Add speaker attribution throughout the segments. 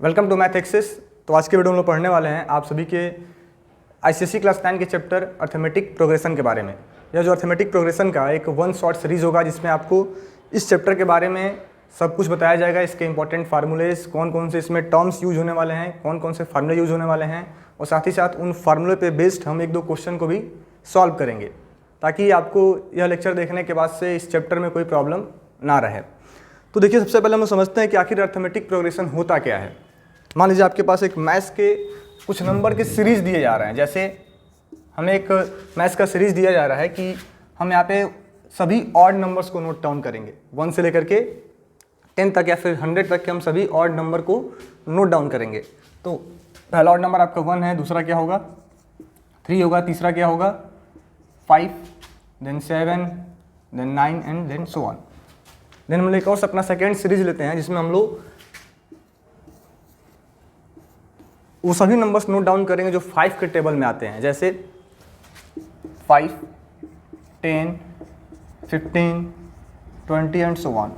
Speaker 1: Welcome to math access. तो आज के वीडियो में हम लोग पढ़ने वाले हैं आप सभी के आईसीएसई क्लास 9 के चैप्टर अर्थमेटिक प्रोग्रेशन के बारे में। यह जो अर्थमेटिक प्रोग्रेशन का एक वन शॉर्ट सीरीज़ होगा जिसमें आपको इस चैप्टर के बारे में सब कुछ बताया जाएगा। इसके इंपॉर्टेंट फार्मूलेज, कौन कौन से इसमें टर्म्स यूज होने वाले हैं, कौन कौन से फार्मूले यूज होने वाले हैं, और साथ ही साथ उन फार्मूले पे बेस्ड हम एक दो क्वेश्चन को भी सॉल्व करेंगे ताकि आपको यह लेक्चर देखने के बाद से इस चैप्टर में कोई प्रॉब्लम ना रहे। तो देखिए, सबसे पहले हम लोग समझते हैं कि आखिर अर्थमेटिक प्रोग्रेशन होता क्या है। मान लीजिए आपके पास एक मैथ्स के कुछ नंबर के सीरीज़ दिए जा रहे हैं। जैसे हमें एक मैथ्स का सीरीज़ दिया जा रहा है कि हम यहाँ पे सभी ऑड नंबर्स को नोट डाउन करेंगे, 1 से लेकर के 10 तक या फिर 100 तक के हम सभी ऑड नंबर को नोट डाउन करेंगे। तो पहला ऑड नंबर आपका 1 है, दूसरा क्या होगा 3 होगा, तीसरा क्या होगा 5, then 7, then 9 and then so on. Then हम लोग एक और अपना सेकेंड सीरीज लेते हैं जिसमें हम लोग वो सभी नंबर्स नोट डाउन करेंगे जो 5 के टेबल में आते हैं, जैसे 5, 10, 15, 20 एंड सो ऑन।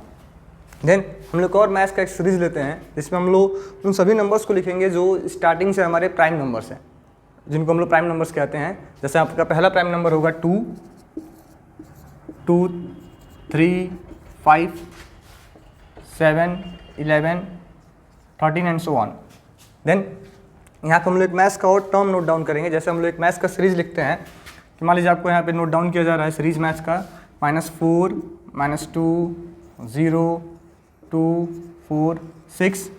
Speaker 1: देन हम लोग और मैथ्स का एक सीरीज लेते हैं जिसमें हम लोग उन सभी नंबर्स को लिखेंगे जो स्टार्टिंग से हमारे प्राइम नंबर्स हैं, जिनको हम लोग प्राइम नंबर्स कहते हैं। जैसे आपका पहला प्राइम नंबर होगा 2, 3, 5, 7, 11, 13 एंड सो ऑन। देन यहाँ पे हम लोग एक मैथ्स का और टर्म नोट डाउन करेंगे। जैसे हम लोग एक मैथ्स का सीरीज लिखते हैं कि मान लीजिए आपको यहाँ पे नोट डाउन किया जा रहा है सीरीज मैथ्स का -4, -2, 0, 2, 4, 6।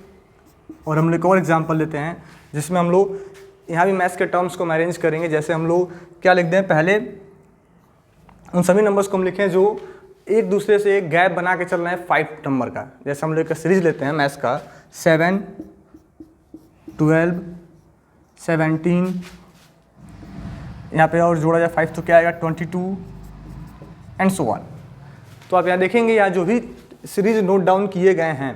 Speaker 1: और हम लोग एक और एग्जांपल लेते हैं जिसमें हम लोग यहाँ भी मैथ्स के टर्म्स को हम अरेंज करेंगे। जैसे हम लोग क्या लिख दें, पहले उन सभी नंबर्स को हम लिखें जो एक दूसरे से एक गैप बना के चल रहे हैं 5 नंबर का। जैसे हम लोग एक सीरीज लेते हैं मैथ्स का 7, 12, 17, यहाँ पे और जोड़ा जाए 5 तो क्या आएगा 22 एंड सो ऑन। तो आप यहाँ देखेंगे यहाँ जो भी सीरीज नोट डाउन किए गए हैं,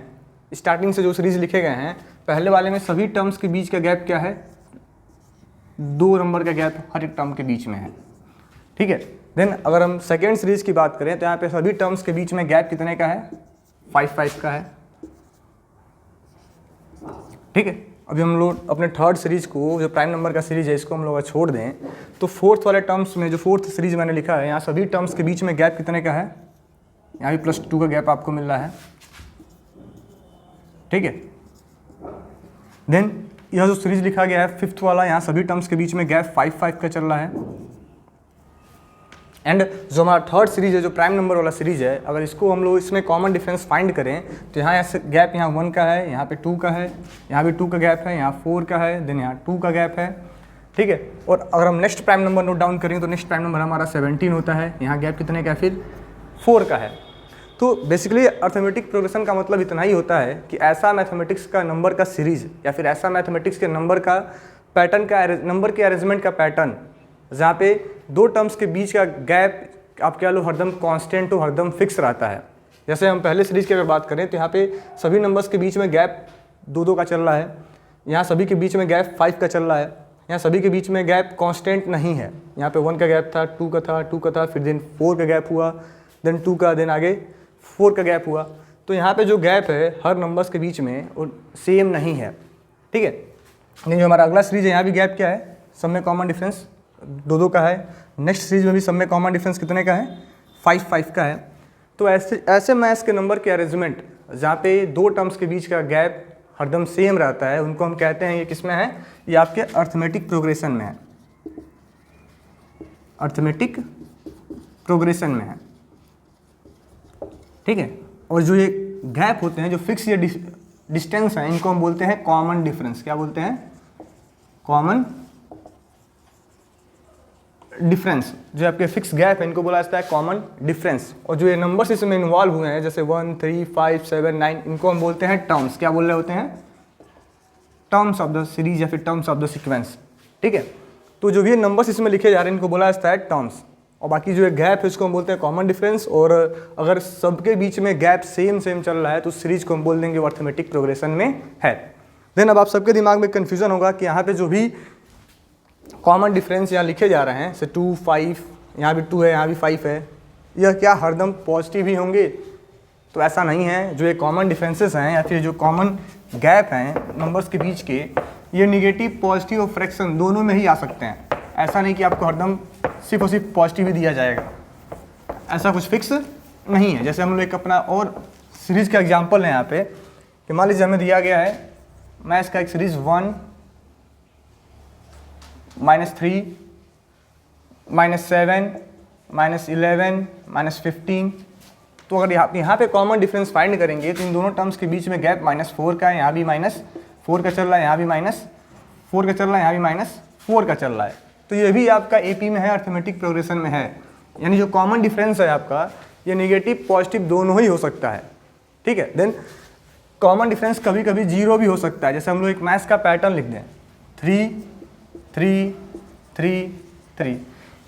Speaker 1: स्टार्टिंग से जो सीरीज लिखे गए हैं, पहले वाले में सभी टर्म्स के बीच का गैप क्या है, 2 नंबर का गैप हर एक टर्म के बीच में है। ठीक है। देन अगर हम सेकेंड सीरीज की बात करें तो यहाँ पे सभी टर्म्स के बीच में गैप कितने का है, 5 का है। ठीक है। अभी हम लोग अपने थर्ड सीरीज को, जो प्राइम नंबर का सीरीज है, इसको हम लोग छोड़ दें तो फोर्थ वाले टर्म्स में, जो फोर्थ सीरीज मैंने लिखा है, यहाँ सभी टर्म्स के बीच में गैप कितने का है, यहाँ भी +2 का गैप आपको मिल रहा है। ठीक है। देन यह जो सीरीज लिखा गया है फिफ्थ वाला, यहाँ सभी टर्म्स के बीच में गैप 5 का चल रहा है। एंड जो हमारा थर्ड सीरीज है, जो प्राइम नंबर वाला सीरीज है, अगर इसको हम लोग इसमें कॉमन डिफरेंस फाइंड करें तो यहाँ गैप यहाँ 1 का है, यहाँ पे 2 का है, यहाँ भी 2 का गैप है, यहाँ 4 का है, देन यहाँ 2 का गैप है। ठीक है। और अगर हम next prime number note down करें तो नेक्स्ट प्राइम नंबर हमारा 17 होता है, यहाँ गैप कितने का, फिर 4 का है। तो बेसिकली अर्थमेटिक प्रोग्रेशन का मतलब इतना ही होता है कि ऐसा मैथमेटिक्स का नंबर का सीरीज या फिर ऐसा मैथमेटिक्स के नंबर का पैटर्न का, नंबर के अरेंजमेंट का पैटर्न, जहाँ पे 2 टर्म्स के बीच का गैप आप कह लो हरदम कांस्टेंट हो, हरदम फिक्स रहता है। जैसे हम पहले सीरीज की अगर बात करें तो यहाँ पे सभी नंबर्स के बीच में गैप 2 का चल रहा है, यहाँ सभी के बीच में गैप 5 का चल रहा है, यहाँ सभी के बीच में गैप कांस्टेंट नहीं है। यहाँ पे 1 का गैप था, 2 का था, 2 का था, फिर देन 4 का गैप हुआ, देन 2 का, देन आगे 4 का गैप हुआ। तो यहाँ पे जो गैप है हर नंबर्स के बीच में वो सेम नहीं है। ठीक है। लेकिन जो हमारा अगला सीरीज है, यहाँ भी गैप क्या है, सब में कॉमन डिफरेंस 2 का है। नेक्स्ट सीरीज में भी सब में कॉमन डिफरेंस कितने का है, 5 का है। तो ऐसे मैथ्स के नंबर के अरेंजमेंट जहाँ पे 2 टर्म्स के बीच का गैप हरदम सेम रहता है, उनको हम कहते हैं, ये किस में है, ये आपके अर्थमेटिक प्रोग्रेशन में है, अर्थमेटिक प्रोग्रेशन में है। ठीक है। और जो ये गैप होते हैं, जो फिक्स या डिस्टेंस है, इनको हम बोलते हैं कॉमन डिफरेंस। क्या बोलते हैं, कॉमन डिफरेंस। जो आपके फिक्स गैप है इनको बोला जाता है कॉमन डिफरेंस। और जो ये नंबर्स इसमें इन्वॉल्व हुए हैं, जैसे 1, 3, 5, 7, 9, इनको हम बोलते हैं टर्म्स। क्या बोल रहे होते हैं, टर्म्स ऑफ द सीरीज या फिर टर्म्स ऑफ द सीक्वेंस। ठीक है। तो जो भी नंबर्स इसमें लिखे जा रहे हैं इनको बोला जाता है टर्म्स। और बाकी जो एक गैप है उसको हम बोलते हैं कॉमन डिफरेंस। और अगर सबके बीच में गैप सेम चल रहा है तो सीरीज को हम बोल देंगे वो अर्थमेटिक प्रोग्रेशन में है। देन अब आप सबके दिमाग में कन्फ्यूजन होगा कि यहाँ पे जो भी कॉमन डिफरेंस यहाँ लिखे जा रहे हैं, जैसे 2, 5, यहाँ भी 2 है, यहाँ भी 5 है, यह क्या हरदम पॉजिटिव ही होंगे? तो ऐसा नहीं है। जो ये कॉमन डिफरेंसेस हैं या फिर जो कॉमन गैप हैं नंबर्स के बीच के, ये निगेटिव पॉजिटिव और फ्रैक्शन दोनों में ही आ सकते हैं। ऐसा नहीं कि आपको हरदम सिर्फ और सिर्फ पॉजिटिव ही दिया जाएगा, ऐसा कुछ फिक्स नहीं है। जैसे हम लोग एक अपना और सीरीज़ का एग्जांपल है यहाँ पे कि मान लीजिए हमें दिया गया है मैथ्स का एक सीरीज़ 1 -3 -7 -11 -15। तो अगर यहाँ पे कॉमन डिफरेंस फाइंड करेंगे तो इन दोनों टर्म्स के बीच में गैप -4 का है, यहाँ भी -4 का चल रहा है, यहाँ भी -4 का चल रहा है, यहाँ भी -4 का चल रहा है। तो ये भी आपका एपी में है, अर्थमेटिक प्रोग्रेशन में है। यानी जो कॉमन डिफरेंस है आपका ये निगेटिव पॉजिटिव दोनों ही हो सकता है, ठीक है। देन कॉमन डिफरेंस कभी कभी 0 भी हो सकता है। जैसे हम लोग एक मैथ्स का पैटर्न लिख दें 3 3 3 3,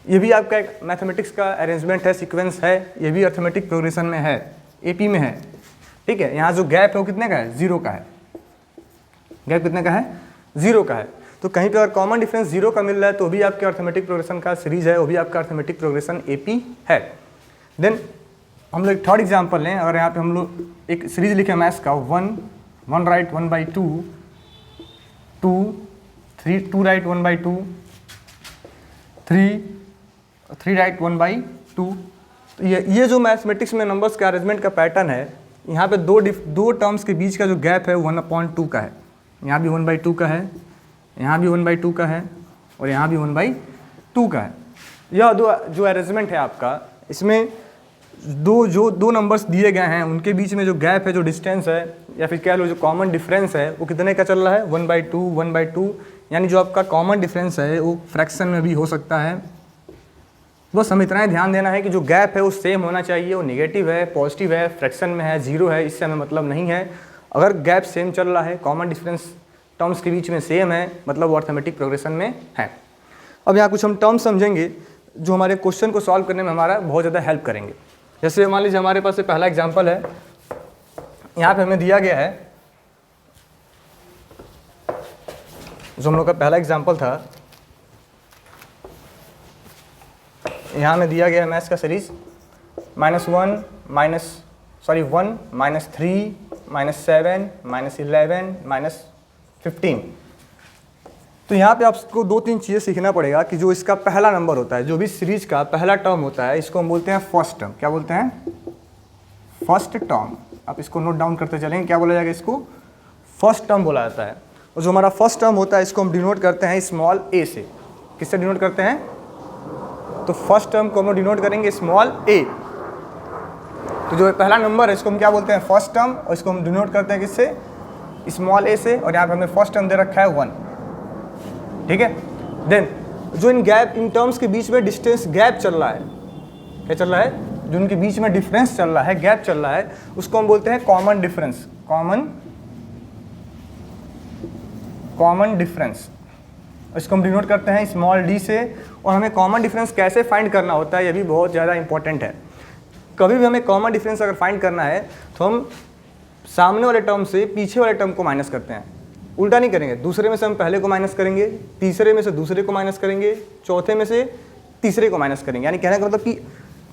Speaker 1: ये भी आपका एक मैथमेटिक्स का अरेंजमेंट है, सीक्वेंस है, ये भी अर्थमेटिक प्रोग्रेशन में है, एपी में है, ठीक है। यहाँ जो गैप है वो कितने का है? 0 का है। गैप कितने का है? 0 का है। तो कहीं पे अगर कॉमन डिफरेंस 0 का मिल रहा है तो भी आपके अर्थमेटिक प्रोग्रेशन का सीरीज है, वो भी आपका अर्थमेटिक प्रोग्रेशन एपी है। देन हम लोग थर्ड एग्जाम्पल लें। अगर यहाँ पे हम लोग एक सीरीज लिखे मैथ्स का 1 राइट 1/2 2 3 2 राइट 1/2 3 राइट 1/2। तो ये जो मैथमेटिक्स में नंबर्स का अरेंजमेंट का पैटर्न है, यहाँ पे दो टर्म्स के बीच का जो गैप है 1/2 का है। यहाँ भी 1/2 का है, यहाँ भी 1/2 का है और यहाँ भी 1/2 का है। यह जो अरेंजमेंट है आपका, इसमें दो नंबर्स दिए गए हैं उनके बीच में जो गैप है, जो डिस्टेंस है या फिर कह लो जो कॉमन डिफरेंस है वो कितने का चल रहा है? 1/2 1/2। यानी जो आपका कॉमन डिफरेंस है वो फ्रैक्शन में भी हो सकता है। बस हमें इतना ही ध्यान देना है कि जो गैप है वो सेम होना चाहिए, वो नेगेटिव है, पॉजिटिव है, फ्रैक्शन में है, 0 है, इससे हमें मतलब नहीं है। अगर गैप सेम चल रहा है, कॉमन डिफरेंस टर्म्स के बीच में सेम है, मतलब वो अर्थमेटिक प्रोग्रेशन में है। अब यहाँ कुछ हम टर्म्स समझेंगे जो हमारे क्वेश्चन को सॉल्व करने में हमारा बहुत ज़्यादा हेल्प करेंगे। जैसे मान लीजिए हमारे पास पहला एग्जाम्पल है, यहाँ पे हमें दिया गया है, जो हम लोग का पहला एग्जाम्पल था, यहाँ में दिया गया है मैथ्स का सीरीज -1 -3 -7 -11 -15। तो यहाँ पे आपको 2-3 चीज़ें सीखना पड़ेगा कि जो इसका पहला नंबर होता है, जो भी सीरीज का पहला टर्म होता है, इसको हम बोलते हैं फर्स्ट टर्म। क्या बोलते हैं? First term. आप इसको नोट डाउन करते चलेंगे, क्या बोला जाएगा? इसको फर्स्ट टर्म बोला जाता है। और जो हमारा फर्स्ट टर्म होता है इसको हम डिनोट करते हैं स्मॉल a से। किससे डिनोट करते हैं? तो फर्स्ट टर्म को हम डिनोट करेंगे स्मॉल a। तो जो पहला नंबर है इसको हम क्या बोलते हैं? First term. और इसको हम डिनोट करते हैं किससे? स्मॉल a से। और यहाँ पे हमने फर्स्ट टर्म दे रखा है 1, ठीक है। देन जो इन टर्म्स के बीच में डिस्टेंस गैप चल रहा है, क्या चल रहा है? जो इनके बीच में डिफरेंस चल रहा है, गैप चल रहा है, उसको हम बोलते हैं कॉमन डिफरेंस। Common difference. इसको हम डिनोट करते हैं स्मॉल d से। और हमें कॉमन डिफरेंस कैसे फाइंड करना होता है ये भी बहुत ज़्यादा इंपॉर्टेंट है। कभी भी हमें कॉमन डिफरेंस अगर फाइंड करना है तो हम सामने वाले टर्म से पीछे वाले टर्म को माइनस करते हैं, उल्टा नहीं करेंगे। दूसरे में से हम पहले को माइनस करेंगे, तीसरे में से दूसरे को माइनस करेंगे, चौथे में से तीसरे को माइनस करेंगे। यानी कहने का मतलब कि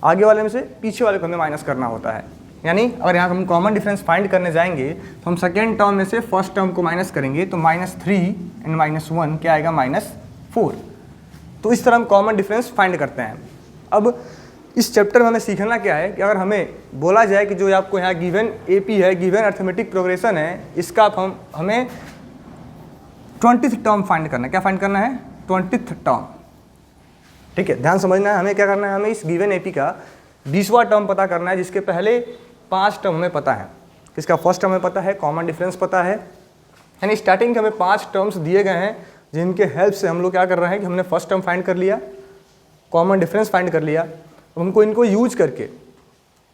Speaker 1: आगे वाले में से पीछे वाले को हमें माइनस करना होता है। यानी अगर यहाँ हम कॉमन डिफरेंस फाइंड करने जाएंगे तो हम सेकेंड टर्म में से फर्स्ट टर्म को माइनस करेंगे, तो -3 एंड -1 क्या आएगा? -4। तो इस तरह हम कॉमन डिफरेंस फाइंड करते हैं। अब इस चैप्टर में हमें सीखना क्या है कि अगर हमें बोला जाए कि जो आपको यहाँ गिवन एपी है, गिवन अर्थमेटिक प्रोग्रेशन है, इसका हमें 20th टर्म फाइंड करना है। क्या फाइंड करना है? 20th टर्म, ठीक है। ध्यान समझना है, हमें क्या करना है? हमें इस गिवन एपी का 20वां टर्म पता करना है, जिसके पहले 5 टर्म हमें पता है। किसका? फर्स्ट टर्म हमें पता है, कॉमन डिफरेंस पता है। यानी स्टार्टिंग के हमें 5 टर्म्स दिए गए हैं, जिनके हेल्प से हम लोग क्या कर रहे हैं कि हमने फर्स्ट टर्म फाइंड कर लिया, कॉमन डिफरेंस फाइंड कर लिया। अब हमको इनको यूज करके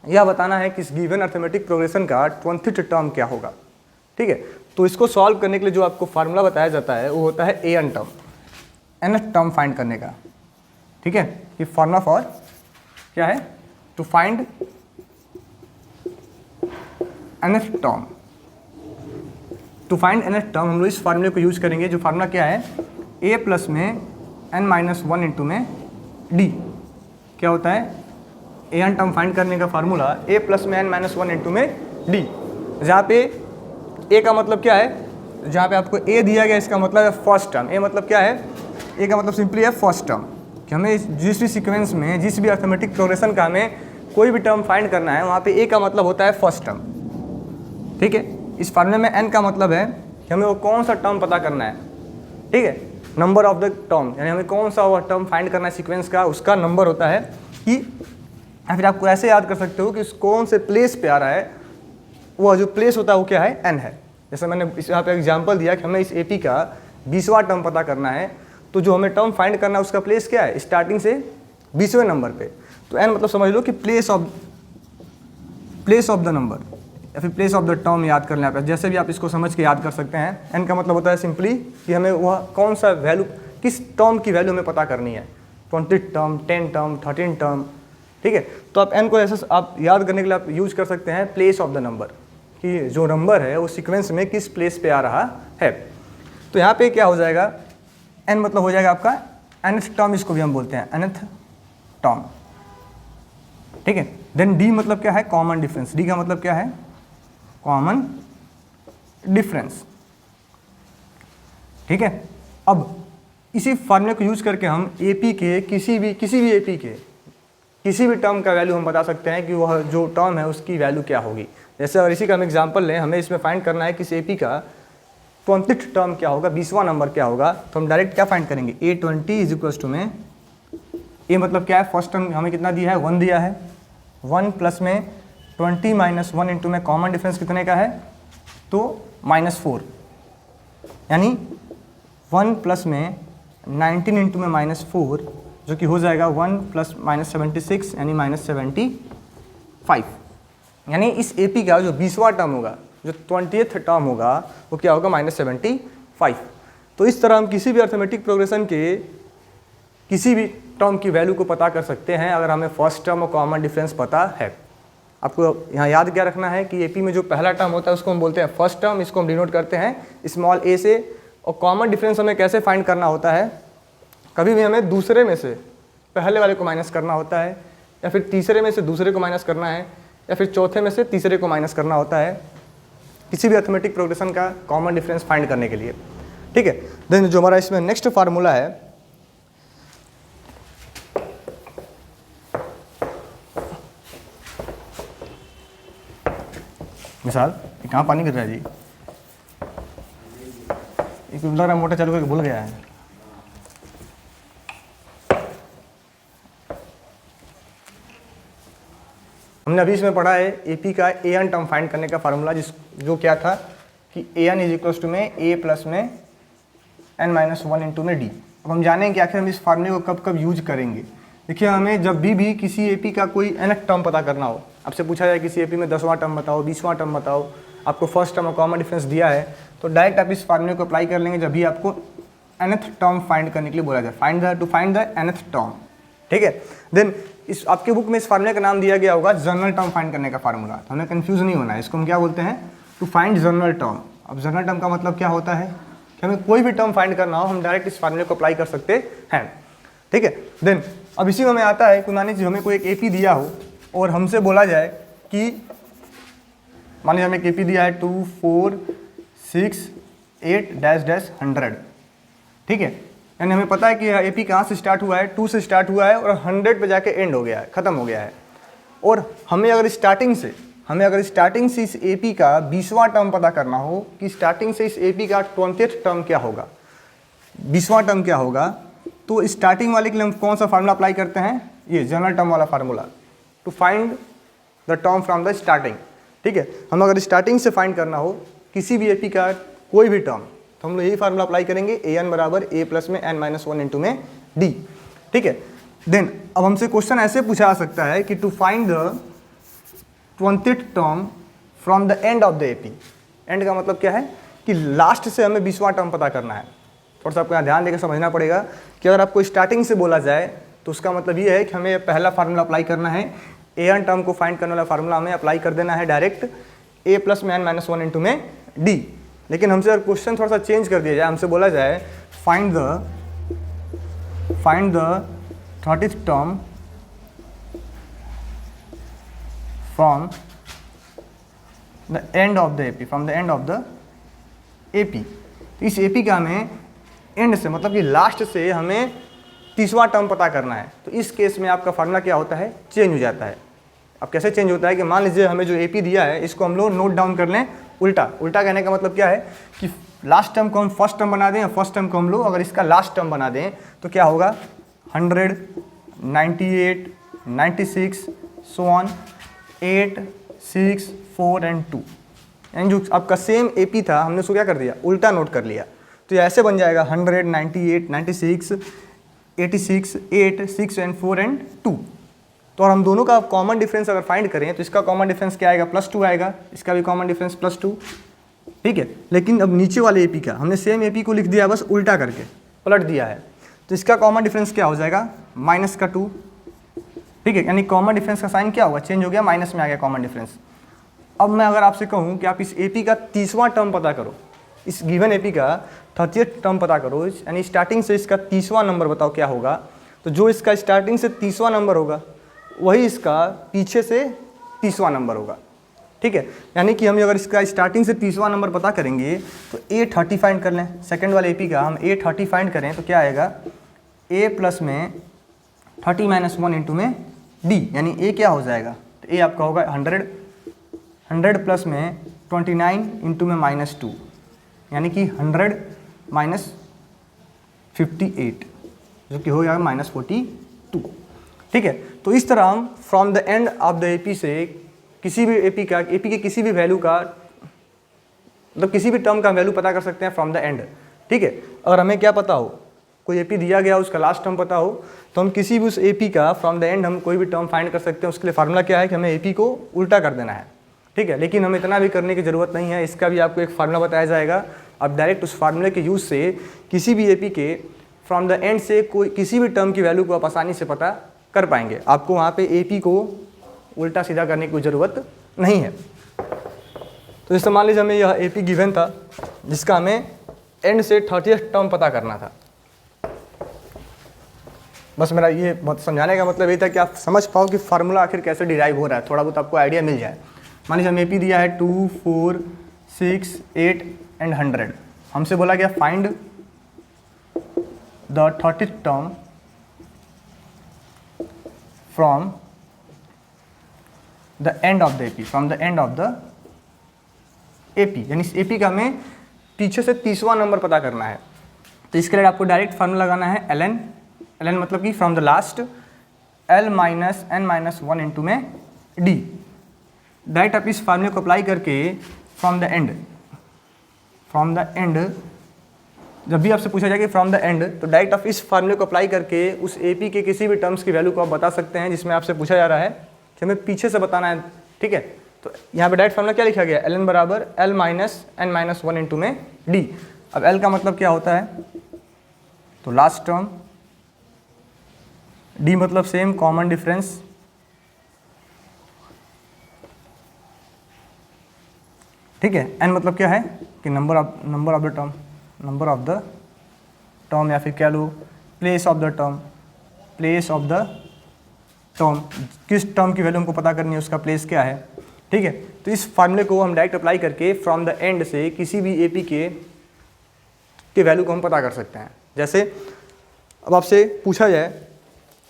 Speaker 1: यह बताना है कि इस गिवन अर्थमेटिक प्रोग्रेशन का 20th टर्म क्या होगा, ठीक है। तो इसको सॉल्व करने के लिए जो आपको फार्मूला बताया जाता है वो होता है an term, nth term find करने का, ठीक है। ये फार्मूला फॉर क्या है? To find nth term. To find nth term हम लोग इस फार्मूले को यूज करेंगे। जो फार्मूला क्या है? a प्लस में n-1 इंटू में d। क्या होता है? an टर्म फाइंड करने का फार्मूला a प्लस में n-1 इंटू में d, जहाँ पे ए का मतलब क्या है, जहाँ पे आपको ए दिया गया इसका मतलब है फर्स्ट टर्म। ए मतलब क्या है, ए का मतलब सिंपली है फर्स्ट टर्म, कि हमें जिस भी सीक्वेंस में जिस भी अर्थमेटिक प्रोग्रेशन का हमें कोई भी टर्म फाइंड करना है, वहाँ पे ए का मतलब होता है फर्स्ट टर्म। ठीक है, इस फार्मूले में एन का मतलब है कि हमें वो कौन सा टर्म पता करना है। ठीक है, नंबर ऑफ द टर्म, यानी हमें कौन सा वो टर्म फाइंड करना है सीक्वेंस का, उसका नंबर होता है कि, या फिर आपको ऐसे याद कर सकते हो कि कौन से प्लेस पे आ रहा है, वो जो प्लेस होता है वो क्या है, एन है। जैसे मैंने यहाँ पे एग्जांपल दिया कि हमें इस एपी का 20वां टर्म पता करना है, तो जो हमें टर्म फाइंड करना है उसका प्लेस क्या है, स्टार्टिंग से 20वें नंबर पे। तो एन मतलब समझ लो कि प्लेस ऑफ द नंबर या फिर प्लेस ऑफ द टर्म याद कर लें आप, जैसे भी आप इसको समझ के याद कर सकते हैं। एन का मतलब होता है सिंपली कि हमें वह कौन सा वैल्यू, किस टर्म की वैल्यू हमें पता करनी है, 20 टर्म, 10 टर्म, 13 टर्म। ठीक है, तो आप एन को ऐसे आप याद करने के लिए आप यूज कर सकते हैं प्लेस ऑफ द नंबर, कि जो नंबर है वो सीक्वेंस में किस प्लेस पे आ रहा है। तो यहाँ पे क्या हो जाएगा, एन मतलब हो जाएगा आपका nth टर्म, इसको भी हम बोलते हैं nth टर्म। ठीक है, देन डी मतलब क्या है, कॉमन डिफरेंस। डी का मतलब क्या है, कॉमन डिफरेंस। ठीक है, अब इसी फॉर्मूले को यूज करके हम एपी के किसी भी एपी के किसी भी टर्म का वैल्यू हम बता सकते हैं कि वह जो टर्म है उसकी वैल्यू क्या होगी। जैसे अगर इसी का हम एग्जांपल लें, हमें इसमें फाइंड करना है कि इस एपी का 20th टर्म क्या होगा, 20वां नंबर क्या होगा, तो हम डायरेक्ट क्या फाइंड करेंगे, A20 इज इक्वल्स टू में, ए मतलब क्या है, फर्स्ट टर्म हमें कितना दिया है, 1 दिया है, 1 प्लस में 20 माइनस 1 इंटू में कॉमन डिफरेंस कितने का है, तो -4, यानी 1 प्लस में 19 इंटू में -4, जो कि हो जाएगा 1 प्लस -76 यानी -75। यानी इस एपी का जो 20वां टर्म होगा, जो 20th टर्म होगा, वो क्या होगा, -75। तो इस तरह हम किसी भी अर्थमेटिक प्रोग्रेशन के किसी भी टर्म की वैल्यू को पता कर सकते हैं अगर हमें फर्स्ट टर्म और कॉमन डिफरेंस पता है। आपको यहाँ याद क्या रखना है कि एपी में जो पहला टर्म होता है उसको हम बोलते हैं फर्स्ट टर्म, इसको हम डिनोट करते हैं स्मॉल ए से। और कॉमन डिफरेंस हमें कैसे फाइंड करना होता है, कभी भी हमें दूसरे में से पहले वाले को माइनस करना होता है, या फिर तीसरे में से दूसरे को माइनस करना है, या फिर चौथे में से तीसरे को माइनस करना होता है, किसी भी अर्थमेटिक प्रोग्रेशन का कॉमन डिफरेंस फाइंड करने के लिए। ठीक है, देन जो हमारा इसमें नेक्स्ट फार्मूला है, मिसाल कहाँ पानी गिर रहा है जी, एक लग रहा है मोटर चालू करके भूल गया है। हमने अभी इसमें पढ़ा है एपी का an टर्म फाइंड करने का फार्मूला, जो क्या था कि an इज इक्वल्स टू में a प्लस में n-1 इंटू में d। अब हम जानेंगे कि आखिर हम इस फार्मूले को कब कब यूज करेंगे। देखिए, हमें जब भी किसी एपी का कोई nth टर्म पता करना हो, आपसे पूछा जाए किसी एपी में 10वां टर्म बताओ, 20वां टर्म बताओ, आपको फर्स्ट टर्म और कॉमन डिफरेंस दिया है, तो डायरेक्ट आप इस फार्मूले को अप्लाई कर लेंगे जब भी आपको nth टर्म फाइंड करने के लिए बोला जाए, फाइंड द nth टर्म। ठीक है, देन इस आपके बुक में इस फार्मूले का नाम दिया गया होगा जनरल टर्म फाइंड करने का फार्मूला। तो हमें कंफ्यूज नहीं होना है, इसको हम क्या बोलते हैं, टू फाइंड जनरल टर्म। अब जनरल टर्म का मतलब क्या होता है कि हमें कोई भी टर्म फाइंड करना हो, हम डायरेक्ट इस फार्मूले को अप्लाई कर सकते हैं। ठीक है, देन अब इसी में हमें आता है कि मान लीजिए हमें कोई एक एपी दिया हो और हमसे बोला जाए कि मान लीजिए हमें एक एपी दिया है 2, 4, 6, 8 -100। ठीक है, यानी हमें पता है कि यह एपी कहाँ से स्टार्ट हुआ है, 2 से स्टार्ट हुआ है और 100 पे जाके एंड हो गया है, ख़त्म हो गया है। और हमें अगर स्टार्टिंग से इस एपी का 20वां टर्म पता करना हो कि स्टार्टिंग से इस एपी का 20th टर्म क्या होगा, 20वां टर्म क्या होगा, तो स्टार्टिंग वाले के लिए हम कौन सा फार्मूला अप्लाई करते हैं, ये जनरल टर्म वाला formula, to find the term from the starting. ठीक है, हम अगर स्टार्टिंग से फाइंड करना हो किसी भी एपी का कोई भी टर्म, तो हम लोग यही फार्मूला अप्लाई करेंगे, an बराबर a प्लस में n-1 इंटू में d। ठीक है, देन अब हमसे क्वेश्चन ऐसे पूछा जा सकता है कि to find the 20th term from the end of the AP. End का मतलब क्या है कि लास्ट से हमें 20वां टर्म पता करना है। थोड़ा सा आपको यहाँ ध्यान देकर समझना पड़ेगा कि अगर आपको स्टार्टिंग से बोला जाए तो उसका मतलब ये है कि हमें पहला फार्मूला अप्लाई करना है, an टर्म को फाइंड करने वाला फार्मूला हमें अप्लाई कर देना है डायरेक्ट a प्लस में n-1 इंटू में d। लेकिन हमसे अगर क्वेश्चन थोड़ा सा चेंज कर दिया जाए, हमसे बोला जाए find the 30th term from the end of the AP, from the end of the AP। तो इस AP का हमें एंड से मतलब कि लास्ट से हमें तीसवां टर्म पता करना है। तो इस केस में आपका फार्मूला क्या होता है, चेंज हो जाता है। अब कैसे चेंज होता है कि मान लीजिए हमें जो AP दिया है इसको हम लोग नोट डाउन कर लें उल्टा। उल्टा कहने का मतलब क्या है कि लास्ट टर्म को हम फर्स्ट टर्म बना दें और फर्स्ट टर्म को हम लोग अगर इसका लास्ट टर्म बना दें तो क्या होगा 100, 98, 96 सो ऑन 8, 6, 4 एंड 2। यानी जो आपका सेम AP था हमने उसको क्या कर दिया, उल्टा नोट कर लिया। तो ये ऐसे बन जाएगा 100, 98, 96, 86, 8, 6 एंड 4 एंड 2। तो और हम दोनों का कॉमन डिफरेंस अगर फाइंड करें तो इसका कॉमन डिफरेंस क्या आएगा, +2 आएगा, इसका भी कॉमन डिफरेंस +2। ठीक है, लेकिन अब नीचे वाले AP का हमने सेम AP को लिख दिया, बस उल्टा करके पलट दिया है। तो इसका कॉमन डिफरेंस क्या हो जाएगा, -2। ठीक है, यानी कॉमन डिफरेंस का साइन क्या होगा, चेंज हो गया, माइनस में आ गया कॉमन डिफरेंस। अब मैं अगर आपसे कहूँ कि आप इस AP का 30वां टर्म पता करो, इस गिवन AP का 30th टर्म पता करो, यानी स्टार्टिंग से इसका 30वां नंबर बताओ क्या होगा। तो जो इसका स्टार्टिंग से 30वां नंबर होगा वही इसका पीछे से 30वां नंबर होगा। ठीक है, यानी कि हम अगर इसका स्टार्टिंग से 30वां नंबर पता करेंगे तो A30 फाइंड कर लें। सेकंड वाले AP का हम A30 फाइंड करें तो क्या आएगा, A प्लस में 30 - 1 इंटू में D, यानी A क्या हो जाएगा, तो A आपका होगा 100, 100 प्लस में 29 इंटू में -2, यानी कि 100 - 58 जो कि हो जाएगा -42। ठीक है, तो इस तरह हम from the end of the AP से किसी भी AP के किसी भी वैल्यू का मतलब किसी भी टर्म का वैल्यू पता कर सकते हैं फ्रॉम द एंड। ठीक है, अगर हमें क्या पता हो, कोई AP दिया गया उसका लास्ट टर्म पता हो तो हम किसी भी उस AP का फ्रॉम द एंड हम कोई भी टर्म फाइंड कर सकते हैं। उसके लिए फार्मूला क्या है कि हमें AP को उल्टा कर देना है। ठीक है, लेकिन हमें इतना भी करने की ज़रूरत नहीं है, इसका भी आपको एक फार्मूला बताया जाएगा। आप डायरेक्ट उस फार्मूले के यूज़ से किसी भी AP के फ्रॉम द एंड से कोई किसी भी टर्म की वैल्यू को आप आसानी से पता कर पाएंगे। आपको वहाँ पे AP को उल्टा सीधा करने की कोई ज़रूरत नहीं है। तो जैसे मान लीजिए हमें यह AP गिवन था जिसका हमें एंड से 30th टर्म पता करना था। बस मेरा ये समझाने का मतलब ये था कि आप समझ पाओ कि फार्मूला आखिर कैसे डिराइव हो रहा है, थोड़ा बहुत आपको आइडिया मिल जाए। मान लीजिए हमें AP दिया है 2, 4, 6, 8 एंड 100। हमसे बोला गया find the 30th term from the end of the AP, from the end of the AP, यानी इस AP का हमें पीछे से 30वां नंबर पता करना है। तो इसके लिए आपको डायरेक्ट फार्मूला लगाना है ln मतलब कि from the last L - n - 1 into में D। डायरेक्ट आप इस फार्मूले को अप्लाई करके फ्रॉम द एंड जब भी आपसे पूछा जाए कि फ्रॉम द एंड तो डायरेक्ट आप इस फार्मूले को अप्लाई करके उस AP के किसी भी टर्म्स की वैल्यू को आप बता सकते हैं जिसमें आपसे पूछा जा रहा है कि हमें पीछे से बताना है। ठीक है, तो यहाँ पे डायरेक्ट फार्मूला क्या लिखा गया, ln बराबर L - n - 1 इंटू में D। अब L का मतलब क्या होता है, तो लास्ट टर्म, D मतलब सेम कॉमन डिफरेंस, ठीक है, n मतलब क्या है कि नंबर ऑफ द टर्म या फिर क्या लो प्लेस ऑफ द टर्म, किस टर्म की वैल्यू हमको पता करनी है उसका प्लेस क्या है। ठीक है, तो इस फार्मूले को हम डायरेक्ट अप्लाई करके फ्रॉम द एंड से किसी भी AP के वैल्यू को हम पता कर सकते हैं। जैसे अब आपसे पूछा जाए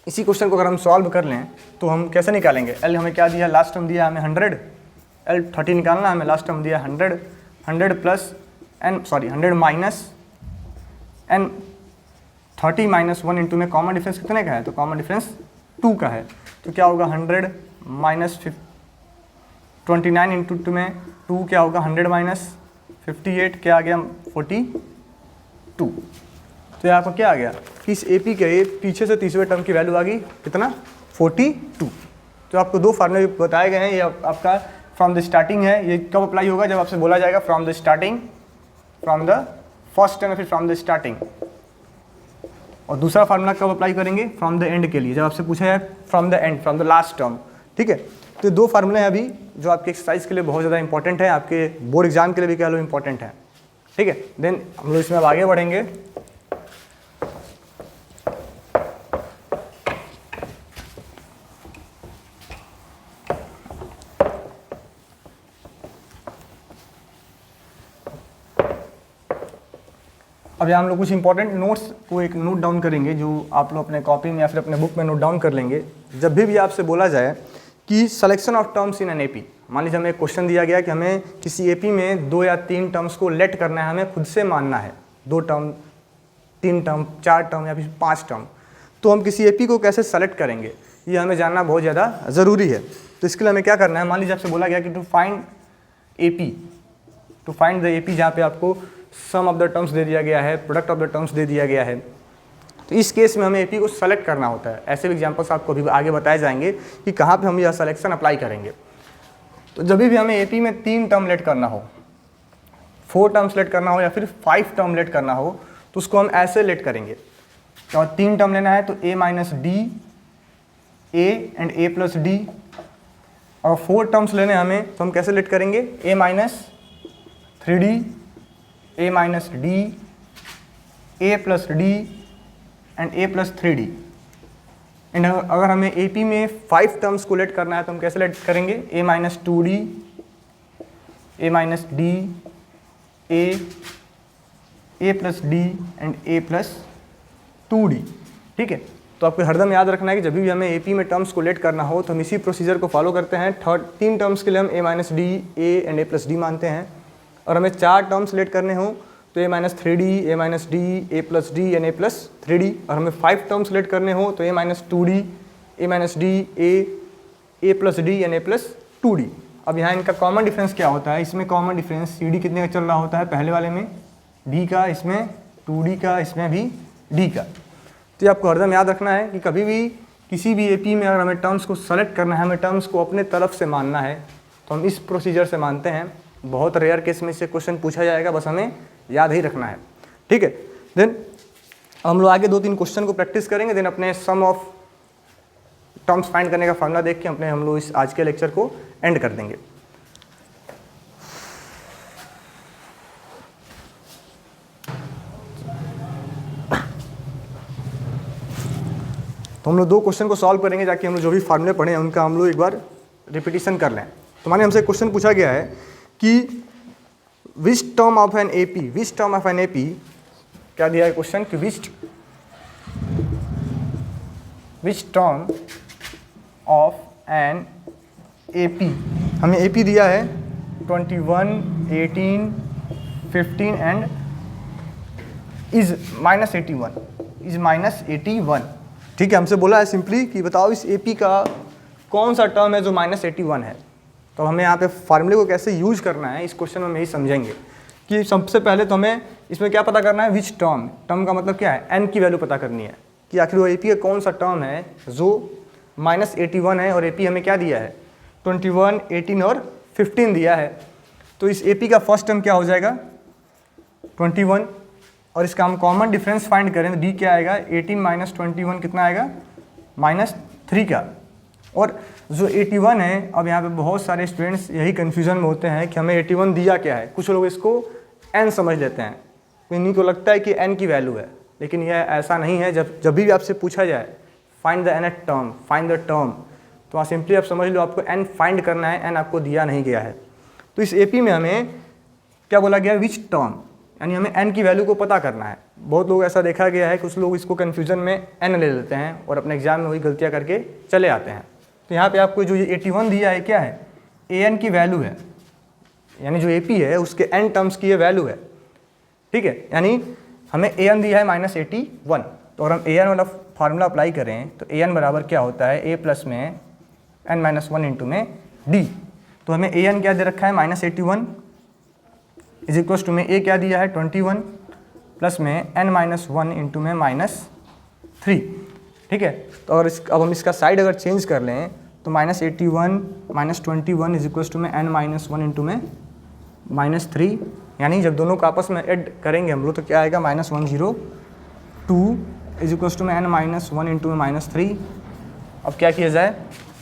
Speaker 1: इसी क्वेश्चन को अगर हम सॉल्व कर लें तो हम कैसे निकालेंगे, L हमें क्या दिया, लास्ट टर्म दिया हमें 100, L30 निकालना, हमें लास्ट टर्म दिया 100, 100 माइनस n 30 - 1 इंटू में कॉमन डिफरेंस कितने का है, तो कॉमन डिफरेंस 2 का है। तो क्या होगा 100 माइनस 29 इंटू 2 में 2 क्या होगा 100 माइनस 58 क्या आ गया 42। तो यहाँ पर क्या आ गया कि इस AP के पीछे से तीसरे टर्म की वैल्यू आ गई कितना 42। तो आपको दो फार्मूले बताए गए हैं, ये आपका फ्रॉम द स्टार्टिंग है, ये कब अप्लाई होगा जब आपसे बोला जाएगा from the starting, from the first term या फिर फ्रॉम द स्टार्टिंग। और दूसरा फार्मूला कब अप्लाई करेंगे, फ्रॉम द एंड के लिए, जब आपसे पूछा है from the and, from the last term. ठीक है, तो दो फार्मूले हैं अभी जो आपके एक्सरसाइज के लिए बहुत ज़्यादा इंपॉर्टेंट है, आपके बोर्ड एग्जाम के लिए भी कह लो इंपॉर्टेंट है। ठीक है, देन हम लोग इसमें अब आगे बढ़ेंगे। अब यहाँ हम लोग कुछ इंपॉर्टेंट नोट्स को एक नोट डाउन करेंगे जो आप लोग अपने कॉपी में या फिर अपने बुक में नोट डाउन कर लेंगे। जब भी आपसे बोला जाए कि selection of terms in an AP, मान लीजिए हमें एक क्वेश्चन दिया गया कि हमें किसी एपी में 2 या 3 टर्म्स को लेट करना है, हमें खुद से मानना है 2 टर्म, 3 टर्म, 4 टर्म या फिर 5 टर्म, तो हम किसी एपी को कैसे सेलेक्ट करेंगे ये हमें जानना बहुत ज़्यादा ज़रूरी है। तो इसके लिए हमें क्या करना है, मान लीजिए आपसे बोला गया कि टू फाइंड द एपी जहाँ पे आपको सम ऑफ द टर्म्स दे दिया गया है, प्रोडक्ट ऑफ द टर्म्स दे दिया गया है, तो इस केस में हमें एपी को सेलेक्ट करना होता है। ऐसे भी एग्जांपल्स आपको अभी आगे बताए जाएंगे कि कहाँ पे हम यह सिलेक्शन अप्लाई करेंगे। तो जब भी हमें एपी में 3 टर्म लेट करना हो, 4 टर्म लेट करना हो या फिर 5 टर्म लेट करना हो, तो उसको हम ऐसे लेट करेंगे। तो 3 टर्म लेना है तो a minus D, a and a plus D, और 4 टर्म्स लेने हमें तो हम कैसे लेट करेंगे, a minus 3d, a minus D, a plus D and a plus 3d। And अगर हमें AP में 5 टर्म्स को लेट करना है तो हम कैसे लेट करेंगे, a minus 2d, a minus D, a plus D and a plus 2d। ठीक है, तो आपको हरदम याद रखना है कि जब भी हमें AP में टर्म्स को लेट करना हो तो हम इसी प्रोसीजर को फॉलो करते हैं। 3 टर्म्स के लिए हम a minus D, a and a plus D मानते हैं, और हमें 4 टर्म्स लेट करने हो तो a minus 3d, a minus D, a plus D and a plus 3d, और हमें 5 टर्म्स लेट करने हो तो a minus 2d, a minus D, a plus D and a plus 2d। अब यहाँ इनका कॉमन डिफरेंस क्या होता है, इसमें कॉमन डिफरेंस cd कितने का चल रहा होता है, पहले वाले में d का, इसमें 2d का, इसमें भी d का। तो ये आपको हरदम याद रखना है कि कभी भी किसी भी एपी में अगर हमें टर्म्स को सेलेक्ट करना है, हमें टर्म्स को अपने तरफ से मानना है, तो हम इस प्रोसीजर से मानते हैं। बहुत रेयर केस में से क्वेश्चन पूछा जाएगा, बस हमें याद ही रखना है। ठीक है, देन हम लोग आगे 2-3 क्वेश्चन को प्रैक्टिस करेंगे, देन अपने सम ऑफ टर्म्स फाइंड करने का फॉर्मूला देख के हम लोग इस आज के लेक्चर को एंड कर देंगे। तो हम लोग 2 क्वेश्चन को सॉल्व करेंगे ताकि हम लोग जो भी फार्मूले पढ़े हैं उनका हम लोग एक बार रिपीटिशन कर लें। तो माने हमसे क्वेश्चन पूछा गया है कि which term of an AP, क्या दिया है क्वेश्चन कि which term of an AP, हमें एपी दिया है 21, 18, 15 एंड इज माइनस 81। ठीक है, हमसे बोला है सिंपली कि बताओ इस एपी का कौन सा टर्म है जो माइनस 81 है। तो हमें यहाँ पे फार्मूले को कैसे यूज करना है इस क्वेश्चन में हम यही समझेंगे कि सबसे पहले तो हमें इसमें क्या पता करना है, विच टर्म का मतलब क्या है, n की वैल्यू पता करनी है कि आखिर वो एपी का कौन सा टर्म है जो माइनस 81 है, और एपी हमें क्या दिया है 21, 18 और 15 दिया है। तो इस एपी का फर्स्ट टर्म क्या हो जाएगा 21, और इसका हम कॉमन डिफरेंस फाइंड करें तो डी क्या आएगा, 18 माइनस 21 कितना आएगा, -3 का। और जो 81 है, अब यहाँ पे बहुत सारे स्टूडेंट्स यही कन्फ्यूजन में होते हैं कि हमें 81 दिया क्या है। कुछ लोग इसको n समझ लेते हैं, इन्हीं को लगता है कि n की वैल्यू है, लेकिन यह ऐसा नहीं है। जब भी आपसे पूछा जाए find the nth term, find the term, तो वहाँ सिंपली आप समझ लो आपको n फाइंड करना है, n आपको दिया नहीं गया है। तो इस एपी में हमें क्या बोला गया, विच टर्म, यानी हमें n की वैल्यू को पता करना है। बहुत लोग ऐसा देखा गया है, कुछ लोग इसको कन्फ्यूजन में n ले लेते हैं और अपने एग्जाम में वही गलतियाँ करके चले आते हैं। तो यहाँ पे आपको जो ये 81 दिया है क्या है, an की वैल्यू है, यानी जो AP है उसके n टर्म्स की ये वैल्यू है। ठीक है, यानी हमें an दिया है -81, तो अगर हम an वाला फार्मूला अप्लाई करें तो an बराबर क्या होता है, a प्लस में n-1 इंटू में d। तो हमें an क्या दे रखा है -81 इज इक्वल्स टू में a क्या दिया है 21 प्लस में n-1 इंटू में -3। ठीक है, तो अगर अब हम इसका साइड अगर चेंज कर लें तो -81 -21 इज इक्वल्स टू में n-1 इंटू में -3, यानी जब दोनों को आपस में ऐड करेंगे हम लोग तो क्या आएगा, -102 इज इक्वल्स टू में n-1 इंटू में -3। अब क्या किया जाए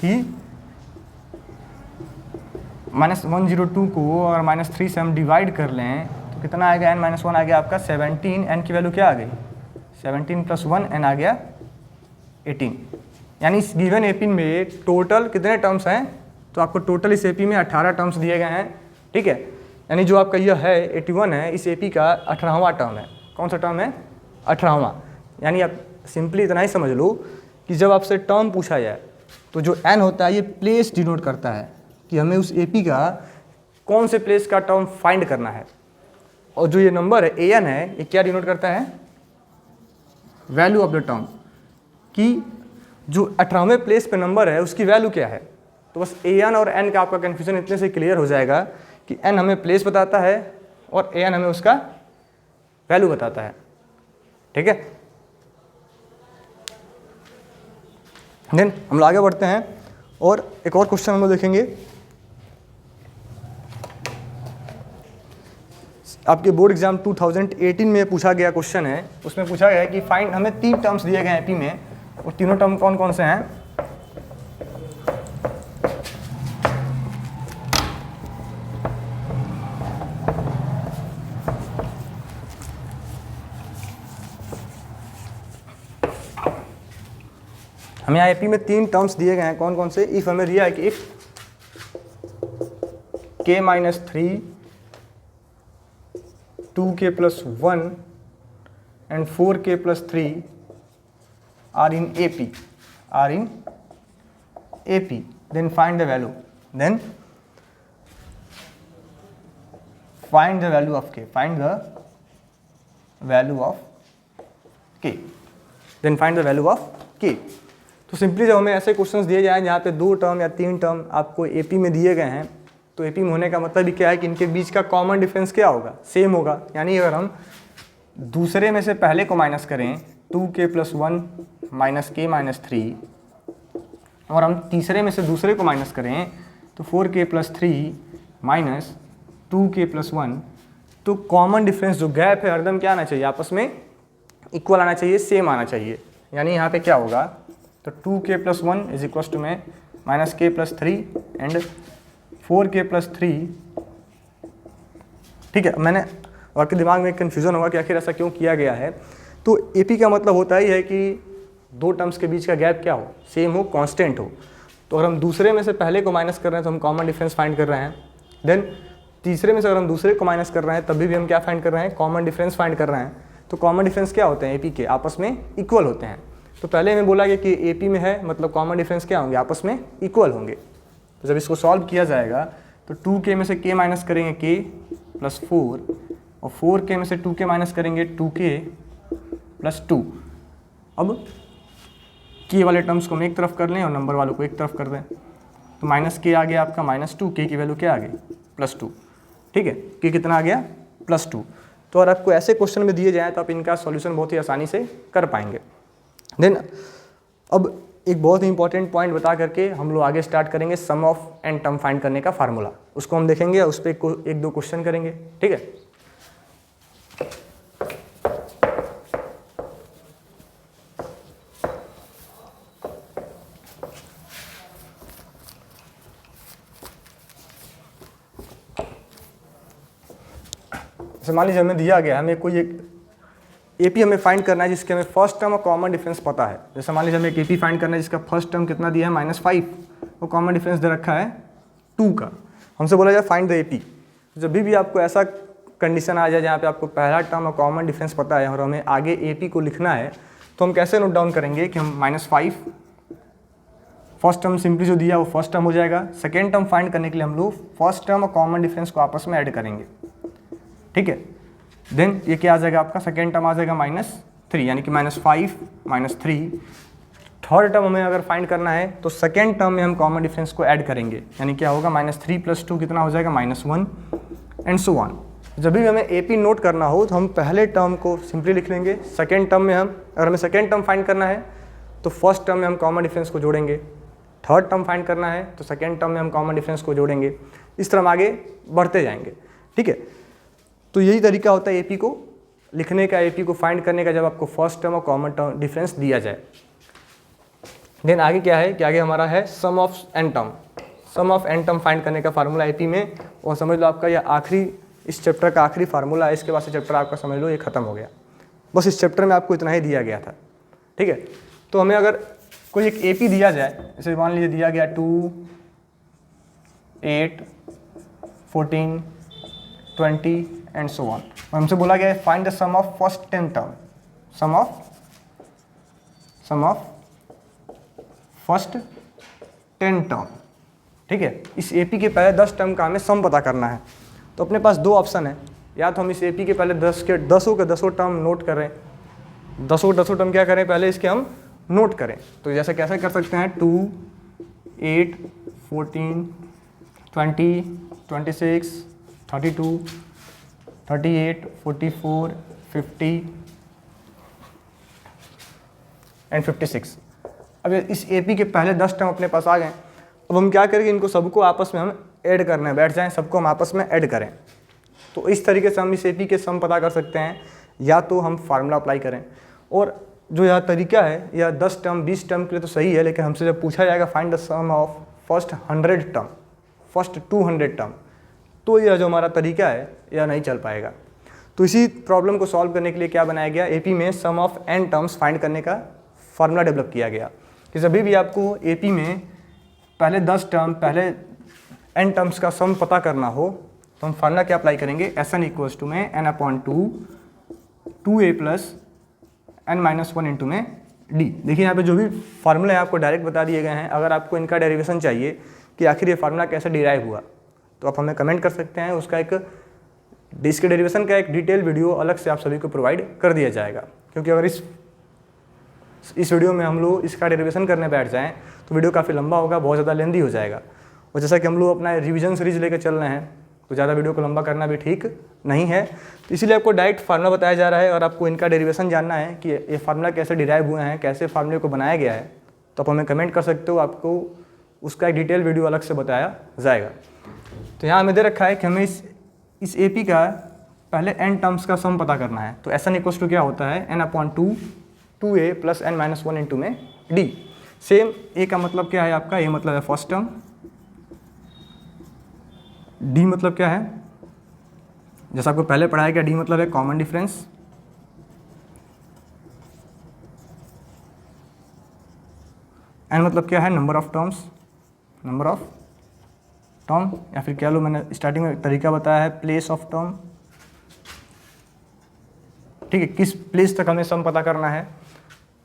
Speaker 1: कि -102 को और -3 से हम डिवाइड कर लें तो कितना आएगा, n-1 आ गया आपका 17, n की वैल्यू क्या आ गई 17 + 1, n आ गया 18। यानी इस गिवन एपी में टोटल कितने टर्म्स हैं, तो आपको टोटल इस एपी में 18 टर्म्स दिए गए हैं। ठीक है, यानी जो आपका यह है 81 है, इस एपी का 18वां टर्म है। कौन सा टर्म है? 18वां। यानी आप सिंपली इतना ही समझ लो कि जब आपसे टर्म पूछा जाए तो जो n होता है ये प्लेस डिनोट करता है कि हमें उस AP का कौन से प्लेस का टर्म फाइंड करना है, और जो ये नंबर है an है ये क्या डिनोट करता है? वैल्यू ऑफ द टर्म, कि जो 18वें प्लेस पे नंबर है उसकी वैल्यू क्या है। तो बस an और n का आपका कन्फ्यूजन इतने से क्लियर हो जाएगा कि n हमें प्लेस बताता है और an हमें उसका वैल्यू बताता है। ठीक है, देन हम लोग आगे बढ़ते हैं और एक और क्वेश्चन हम लोग देखेंगे। आपके बोर्ड एग्जाम 2018 में पूछा गया क्वेश्चन है, उसमें पूछा गया है कि फाइंड, हमें 3 टर्म्स दिए गए हैं एपी में, और तीनों टर्म कौन कौन से हैं? हमें यहाँ एपी में 3 टर्म्स दिए गए हैं, कौन कौन से? इफ हमें दिया है कि if k minus 3 2k plus 1 and 4k plus 3 are in AP, then find the value, then find the value of k, find the value of k, then find the value of k। तो simply जब हमें ऐसे questions दिए जाएं जहाँ पे 2 term या 3 term आपको AP में दिए गए हैं, तो AP में होने का मतलब भी क्या है कि इनके बीच का कॉमन डिफरेंस क्या होगा? सेम होगा। यानी अगर हम दूसरे में से पहले को माइनस करें 2k plus 1 minus k minus 3, और हम तीसरे में से दूसरे को माइनस करें तो 4k plus 3 minus 2k plus 1, तो कॉमन डिफरेंस जो गैप है हरदम क्या आना चाहिए? आपस में इक्वल आना चाहिए, सेम आना चाहिए। यानी यहाँ पे क्या होगा? तो 2k plus 1 is equal to में minus k plus 3 and 4k plus 3। ठीक है, मैंने आपके दिमाग में कन्फ्यूज़न होगा कि आखिर ऐसा क्यों किया गया है। तो AP का मतलब होता ही है कि 2 टर्म्स के बीच का गैप क्या हो? सेम हो, कांस्टेंट हो। तो अगर हम दूसरे में से पहले को माइनस कर रहे हैं तो हम कॉमन डिफरेंस फाइंड कर रहे हैं। देन तीसरे में से अगर हम दूसरे को माइनस कर रहे हैं तभी भी हम क्या फाइंड कर रहे हैं? कॉमन डिफरेंस फाइंड कर रहे हैं। तो कॉमन डिफरेंस क्या होते हैं? AP के आपस में इक्वल होते हैं। तो पहले हमें बोला गया कि AP में है मतलब कॉमन डिफरेंस क्या होंगे? आपस में इक्वल होंगे। तो जब इसको सॉल्व किया जाएगा तो 2k में से k माइनस करेंगे k प्लस 4, और 4k में से 2k माइनस करेंगे 2k प्लस 2। अब k वाले टर्म्स को हम एक तरफ कर लें और नंबर वालों को एक तरफ कर दें, तो माइनस k आ गया आपका माइनस 2, k की वैल्यू क्या आ गई? प्लस 2। ठीक है, k कितना आ गया? प्लस 2। तो अगर आपको ऐसे क्वेश्चन में दिए जाए तो आप इनका सॉल्यूशन बहुत ही आसानी से कर पाएंगे। देन अब एक बहुत ही इंपॉर्टेंट पॉइंट बता करके हम लोग आगे स्टार्ट करेंगे सम ऑफ एन टर्म फाइंड करने का फार्मूला। उसको हम देखेंगे, उस पर एक दो क्वेश्चन करेंगे। ठीक है, जैसे मान लीजिए हमें दिया गया, हमें कोई एक AP हमें फाइंड करना है जिसके हमें फर्स्ट टर्म और कॉमन डिफरेंस पता है। जैसे मान लीजिए हमें एक AP फाइंड करना है जिसका फर्स्ट टर्म कितना दिया है? -5, और कॉमन डिफरेंस दे रखा है 2 का। हमसे बोला जाए फाइंड द AP। जब भी आपको ऐसा कंडीशन आ जाए जहाँ पे आपको पहला टर्म और कॉमन डिफरेंस पता है और हमें आगे AP को लिखना है, तो हम कैसे नोट डाउन करेंगे कि हम -5, फर्स्ट टर्म सिंपली जो दिया वो फर्स्ट टर्म हो जाएगा। सेकेंड टर्म फाइंड करने के लिए हम लोग फर्स्ट टर्म और कॉमन डिफरेंस को आपस में ऐड करेंगे। ठीक है, देन ये क्या आ जाएगा आपका? सेकेंड टर्म आ जाएगा -3, यानी कि -5 -3। थर्ड टर्म हमें अगर फाइंड करना है तो सेकेंड टर्म में हम कॉमन डिफरेंस को ऐड करेंगे, यानी क्या होगा? -3 + 2 कितना हो जाएगा? -1 एंड सो ऑन। जब भी हमें AP नोट करना हो तो हम पहले टर्म को सिंपली लिख लेंगे। सेकेंड टर्म में अगर हमें सेकेंड टर्म फाइंड करना है तो फर्स्ट टर्म में हम कॉमन डिफरेंस को जोड़ेंगे। थर्ड टर्म फाइंड करना है तो सेकेंड टर्म में हम कॉमन डिफरेंस को जोड़ेंगे। इस तरह हम आगे बढ़ते जाएंगे। ठीक है, तो यही तरीका होता है AP को लिखने का, AP को फाइंड करने का, जब आपको फर्स्ट टर्म और कॉमन टर्म डिफरेंस दिया जाए। देन आगे क्या है कि आगे हमारा है sum of n term. Sum of n term find करने का फार्मूला AP में, और समझ लो आपका यह आखिरी, इस चैप्टर का आखिरी फार्मूला है। इसके बाद से चैप्टर आपका समझ लो ये खत्म हो गया। बस इस चैप्टर में आपको इतना ही दिया गया था। ठीक है, तो हमें अगर कोई एक AP दिया जाए, जैसे मान लीजिए दिया गया 2, 8, 14, 20 एंड सो ऑन। और हमसे बोला गया है find the sum of first 10 term, sum of first 10 term. ठीक है, इस एपी के पहले 10 टर्म का हमें सम पता करना है। तो अपने पास दो ऑप्शन है, या तो हम इस एपी के पहले 10 टर्म नोट करें, 10 टर्म क्या करें, पहले इसके हम नोट करें। तो जैसे कैसे कर सकते हैं, 2, 8, 14, 20, 26, 32, 38, 44, 50 एंड 56। अब इस एपी के पहले 10 टर्म अपने पास आ गए। अब हम क्या करेंगे, इनको सबको आपस में हम ऐड करने बैठ जाएं, सबको हम आपस में ऐड करें। तो इस तरीके से हम इस एपी के सम पता कर सकते हैं, या तो हम फार्मूला अप्लाई करें। और जो यह तरीका है यह 10 टर्म 20 टर्म के लिए तो सही है, लेकिन हमसे जब पूछा जाएगा find the sum of first 100 term, first 200 term, तो यह जो हमारा तरीका है यह नहीं चल पाएगा। तो इसी प्रॉब्लम को सॉल्व करने के लिए क्या बनाया गया, एपी में सम ऑफ n टर्म्स फाइंड करने का फार्मूला डेवलप किया गया कि जब भी आपको एपी में पहले 10 टर्म पहले n टर्म्स का सम पता करना हो तो हम फार्मूला क्या अप्लाई करेंगे, Sn इक्वल्स टू में n/2 2a plus n-1 into में d। देखिए यहाँ पे जो भी फार्मूले हैं आपको डायरेक्ट बता दिए गए हैं। अगर आपको इनका डेरिवेशन चाहिए कि आखिर ये फार्मूला कैसे डिराइव हुआ तो आप हमें कमेंट कर सकते हैं, उसका इसके डेरिवेशन का एक डिटेल वीडियो अलग से आप सभी को प्रोवाइड कर दिया जाएगा। क्योंकि अगर इस वीडियो में हम लोग इसका डेरिवेशन करने बैठ जाएँ तो वीडियो काफ़ी लंबा होगा, बहुत ज़्यादा लेंदी हो जाएगा। और जैसा कि हम लोग अपना रिवीजन सीरीज लेकर चल रहे हैं तो ज़्यादा वीडियो को लंबा करना भी ठीक नहीं है। तो इसीलिए आपको डायरेक्ट फार्मूला बताया जा रहा है और आपको इनका डेरिवेशन जानना है कि ये फार्मूला कैसे डिराइव हुए हैं, कैसे फार्मूले को बनाया गया है, तो आप हमें कमेंट कर सकते हो, आपको उसका एक डिटेल वीडियो अलग से बताया जाएगा। तो यहाँ हमें दे रखा है कि हमें इस एपी का पहले n टर्म्स का सम पता करना है। तो Sn इक्वल्स टू क्या होता है, n/2 2a plus n-1 into में d। सेम a का मतलब क्या है आपका, a मतलब है फर्स्ट टर्म, d मतलब क्या है, जैसा आपको पहले पढ़ाया गया, d मतलब है कॉमन डिफरेंस, n मतलब क्या है, number of terms, number of term, या फिर क्या लो मैंने स्टार्टिंग में तरीका बताया है, प्लेस ऑफ टर्म। ठीक है, किस प्लेस तक हमें सम पता करना है,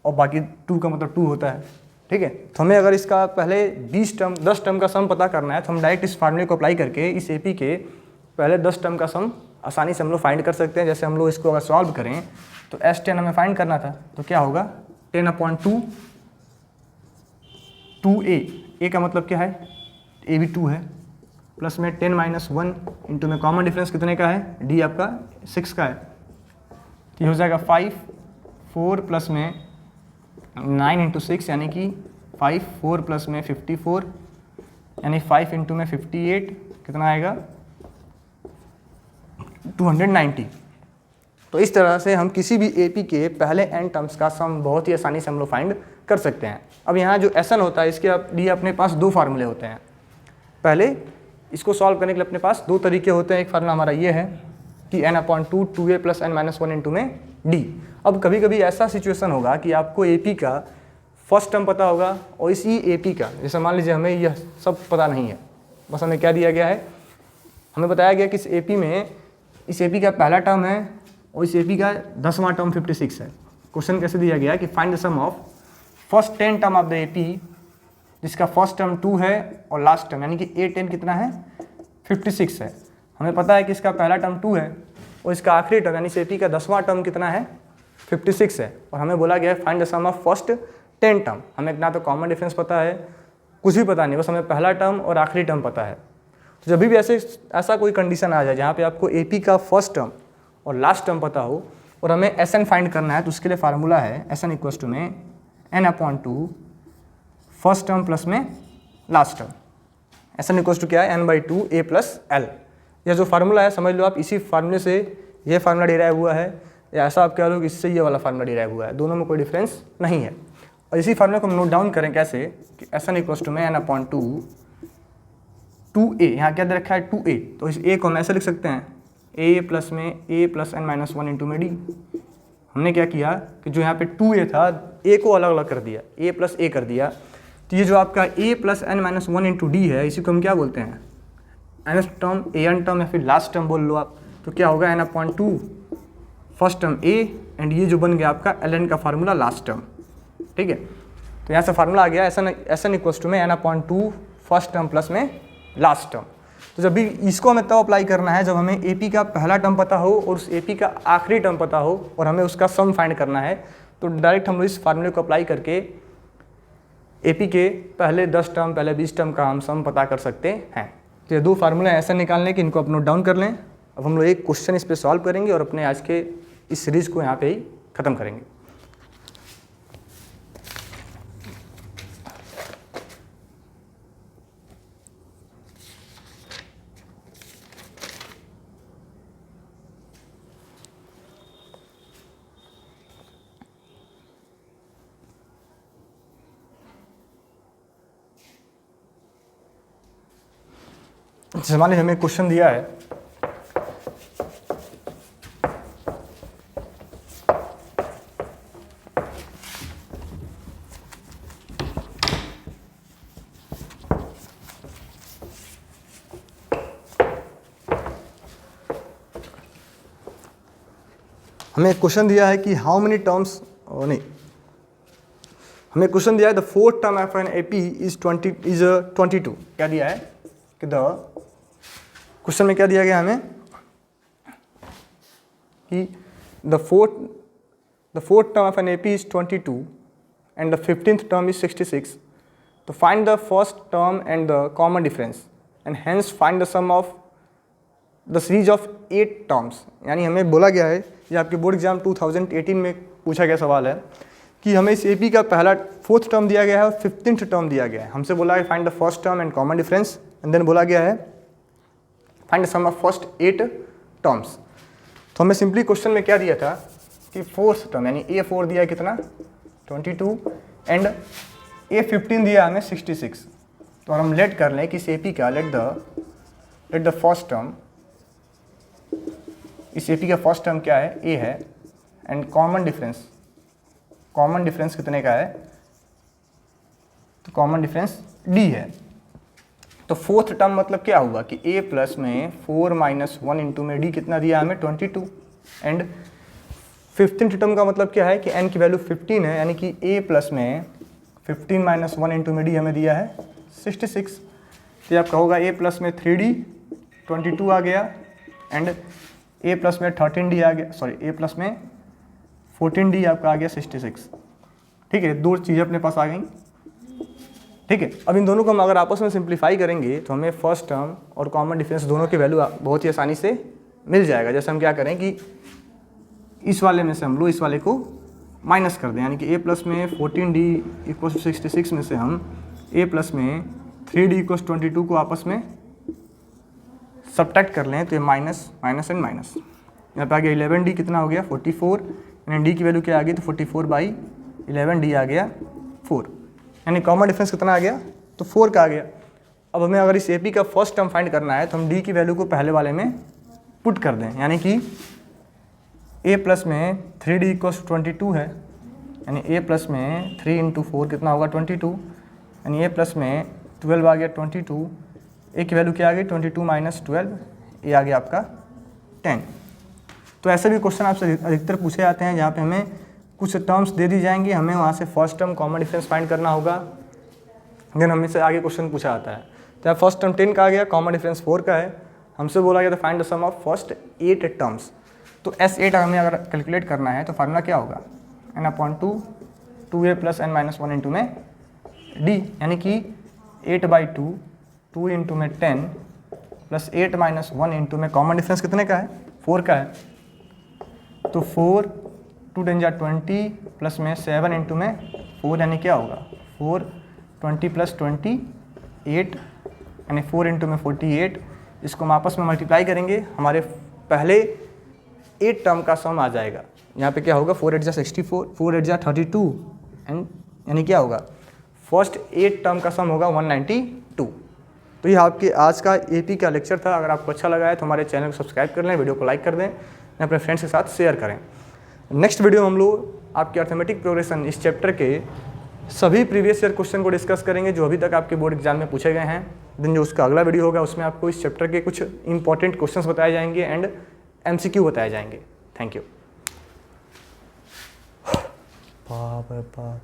Speaker 1: और बाकी 2 का मतलब 2 होता है। ठीक है, तो हमें अगर इसका पहले 10 टर्म का सम पता करना है तो हम डायरेक्ट इस फार्मूले को अप्लाई करके इस एपी के पहले 10 टर्म का सम आसानी से हम लोग फाइंड कर सकते हैं। जैसे हम लोग इसको अगर सॉल्व करें तो S10 हमें फाइंड करना था, तो क्या होगा, 10/2 2a, a का मतलब क्या है, a भी 2 है, प्लस में 10-1 इंटू में कॉमन डिफरेंस कितने का है, d आपका 6 का है, तो ये हो जाएगा 5, 4 प्लस में 9 इंटू 6 यानी कि 5, 4 प्लस में 54 यानी 5 इंटू में 58 कितना आएगा, 290। तो इस तरह से हम किसी भी एपी के पहले n टर्म्स का सम बहुत ही आसानी से हम लोग फाइंड कर सकते हैं। अब यहाँ जो Sn होता है इसके लिए अपने पास 2 फार्मूले होते हैं। पहले इसको सॉल्व करने के लिए अपने पास 2 तरीके होते हैं। एक फार्मूला हमारा ये है कि n/2 2a plus n-1 into में d। अब कभी कभी ऐसा सिचुएशन होगा कि आपको एपी का फर्स्ट टर्म पता होगा और इसी एपी का, जैसे मान लीजिए हमें यह सब पता नहीं है, बस हमें क्या दिया गया है, हमें बताया गया कि इस एपी का पहला टर्म है और इस एपी का 10वां टर्म 56 है। क्वेश्चन कैसे दिया गया है कि find the sum of first 10 term of the AP, जिसका फर्स्ट टर्म 2 है और लास्ट टर्म यानी कि a10 कितना है, 56 है। हमें पता है कि इसका पहला टर्म 2 है और इसका आखिरी टर्म यानी इस एपी का 10वां टर्म कितना है, 56 है। और हमें बोला गया है find the sum of first 10 term. हमें ना तो कॉमन डिफरेंस पता है, कुछ भी पता नहीं, बस हमें पहला टर्म और आखिरी टर्म पता है। तो जब भी ऐसा कोई कंडीशन आ जाए जहाँ पे आपको एपी का फर्स्ट टर्म और लास्ट टर्म पता हो और हमें Sn फाइंड करना है, तो उसके लिए फार्मूला है Sn इक्वल्स टू में n/2 फर्स्ट टर्म प्लस में last term. Sn equals to क्या है, n/2 a प्लस l। यह जो फार्मूला है समझ लो आप, इसी फार्मूले से ये फार्मूला डिराइव हुआ है, या ऐसा आप कह लो कि इससे ये वाला फार्मूला डिराइव हुआ है, दोनों में कोई डिफरेंस नहीं है। और इसी फार्मूले को हम नोट डाउन करें कैसे कि Sn इक्वल्स टू में n/2 2a, यहाँ क्या दे रखा है 2a, तो इस a को हम ऐसे लिख सकते हैं a प्लस में a प्लस n-1 इंटू में d। हमने क्या किया कि जो यहाँ पे 2a था a को अलग अलग कर दिया, a प्लस a कर दिया। तो ये जो आपका a plus n-1 into d है, इसी को हम क्या बोलते हैं, nth टर्म an टर्म या फिर लास्ट टर्म बोल लो आप। तो क्या होगा n/2 first term a and ये जो बन गया आपका ln का फार्मूला लास्ट टर्म। ठीक है, तो यहाँ से फार्मूला आ गया SN इक्वल्स टू में n/2 फर्स्ट टर्म प्लस में लास्ट टर्म। तो जब भी इसको हमें तब अप्लाई करना है जब हमें AP का पहला टर्म पता हो और उस AP का आखिरी टर्म पता हो और हमें उसका सम फाइंड करना है। तो डायरेक्ट हम लोग इस फार्मूले को अप्लाई करके AP के पहले 10 टर्म पहले 20 टर्म का हम सम पता कर सकते हैं। तो ये दो फार्मूले ऐसा निकालने कि इनको आप नोट डाउन कर लें। अब हम लोग एक क्वेश्चन इस पर सॉल्व करेंगे और अपने आज के इस सीरीज़ को यहाँ पे ही ख़त्म करेंगे। जैसे मान लीजिए हमें क्वेश्चन दिया है हमें क्वेश्चन दिया है कि हाउ मेनी टर्म्स नहीं हमें क्वेश्चन दिया है the fourth term of an AP is 22। क्या दिया है कि द क्वेश्चन में क्या दिया गया हमें कि the fourth term of an AP is 22 and the 15th term is 66। तो find the first term and the common difference and hence find the sum of the series of 8 terms. यानी हमें बोला गया है, ये आपके बोर्ड एग्जाम 2018 में पूछा गया सवाल है कि हमें इस AP का पहला 4th टर्म दिया गया है और 15th टर्म दिया गया है। हमसे बोला है find the first term and common difference and then बोला गया है find the sum of first 8 terms. तो हमें सिंपली क्वेश्चन में क्या दिया था कि 4th टर्म यानी A4 दिया है कितना 22 एंड A15 दिया हमें 66। तो हम लेट कर लें कि इस AP का लेट द फर्स्ट टर्म, इस AP का फर्स्ट टर्म क्या है A है एंड कॉमन डिफरेंस कितने का है, तो कॉमन डिफरेंस D है। तो 4th टर्म मतलब क्या हुआ कि A प्लस में 4 माइनस 1 इंटू में D कितना दिया हमें 22 एंड 15th टर्म का मतलब क्या है कि n की वैल्यू 15 है यानी कि A प्लस में 15 माइनस 1 इंटू में D हमें दिया है 66। तो आपका होगा A प्लस में 3D 22 आ गया एंड A प्लस में 13D आ गया, सॉरी A प्लस में 14D आपका आ गया 66। ठीक है, दो चीज़ें अपने पास आ गई। ठीक है, अब इन दोनों को हम अगर आपस में सिंप्लीफाई करेंगे तो हमें फर्स्ट टर्म और कॉमन डिफरेंस दोनों की वैल्यू बहुत ही आसानी से मिल जाएगा। जैसे हम क्या करें कि इस वाले में से हम लोग इस वाले को माइनस कर दें, यानी कि A प्लस में 14D इक्वल्स टू 66 में से हम A प्लस में 3D इक्वल्स 22 को आपस में सब्ट्रैक्ट कर लें तो ये माइनस माइनस एंड माइनस, यहाँ पे आ गया 11D कितना हो गया 44 यानी D की वैल्यू क्या आ गई तो 44/11D आ गया 4, यानी कॉमन डिफरेंस कितना आ गया तो 4 का आ गया। अब हमें अगर इस AP का फर्स्ट टर्म फाइंड करना है तो हम D की वैल्यू को पहले वाले में पुट कर दें, यानी कि A प्लस में 3D इक्वल्स 22 है यानी A प्लस में 3 इंटू 4 कितना होगा 22 यानी A प्लस में 12 आ गया 22, A की वैल्यू क्या आ गई 22 माइनस 12, ये आ गया आपका 10। तो ऐसे भी क्वेश्चन आपसे अधिकतर पूछे जाते हैं जहाँ पे हमें कुछ टर्म्स दे दी जाएंगी, हमें वहाँ से first term common difference find करना होगा, देन हमें से आगे क्वेश्चन पूछा जाता है। तो यहाँ फर्स्ट टर्म 10 का आ गया, कॉमन डिफरेंस 4 का है, हमसे बोला गया था find the sum of first 8 terms. तो S8 हमें अगर कैलकुलेट करना है तो फार्मूला क्या होगा n/2 2A plus n minus 1 into में D, यानी कि 8/2 2 इंटू में 10 प्लस 8 माइनस 1 इंटू में कॉमन डिफरेंस कितने का है 4 का है, तो 4 2 10 जा 20 प्लस में 7 इंटू में 4 यानी क्या होगा 4 20 प्लस 28 यानी 4 इंटू में 48। इसको हम आपस में मल्टीप्लाई करेंगे, हमारे पहले 8 टर्म का सम आ जाएगा। यहाँ पे क्या होगा 4 8 जा 64 4 8 जा 32 एंड यानी क्या होगा फर्स्ट 8 टर्म का सम होगा 192। तो ये आपके आज का AP का लेक्चर था। अगर आपको अच्छा लगा है तो हमारे चैनल को सब्सक्राइब कर लें, वीडियो को लाइक कर दें, अपने फ्रेंड्स के साथ शेयर करें। नेक्स्ट वीडियो में हम लोग आपके अर्थमेटिक प्रोग्रेशन इस चैप्टर के सभी प्रीवियस ईयर क्वेश्चन को डिस्कस करेंगे जो अभी तक आपके बोर्ड एग्जाम में पूछे गए हैं। देन जो उसका अगला वीडियो होगा उसमें आपको इस चैप्टर के कुछ इंपॉर्टेंट क्वेश्चंस बताए जाएंगे एंड MCQ बताए जाएंगे। Thank you. बाप रे बाप।